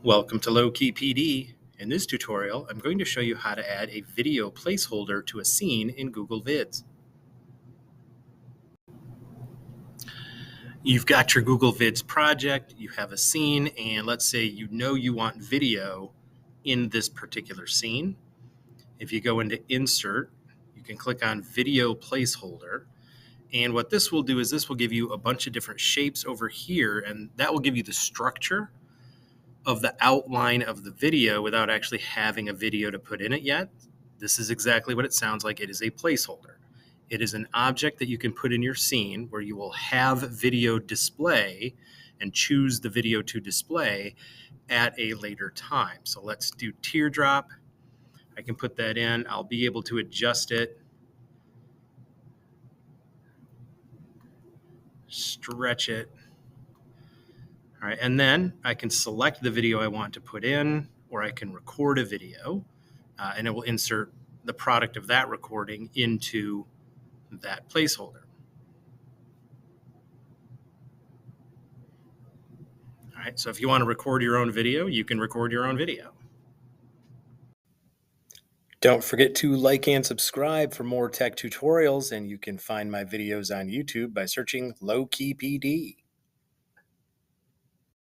Welcome to lowkeypd. In this tutorial, I'm going to show you how to add a video placeholder to a scene in Google Vids. You've got your Google Vids project, you have a scene, and let's say you want video in this particular scene. If you go into Insert, you can click on Video Placeholder. And what this will do is this will give you a bunch of different shapes over here, and that will give you the structure of the outline of the video without actually having a video to put in it yet. This is exactly what it sounds like. It is a placeholder. It is an object that you can put in your scene where you will have video display and choose the video to display at a later time. So let's do teardrop. I can put that in. I'll be able to adjust it, stretch it. All right, and then I can select the video I want to put in, or I can record a video, and it will insert the product of that recording into that placeholder. All right, so if you want to record your own video, you can record your own video. Don't forget to like and subscribe for more tech tutorials, and you can find my videos on YouTube by searching lowkeypd.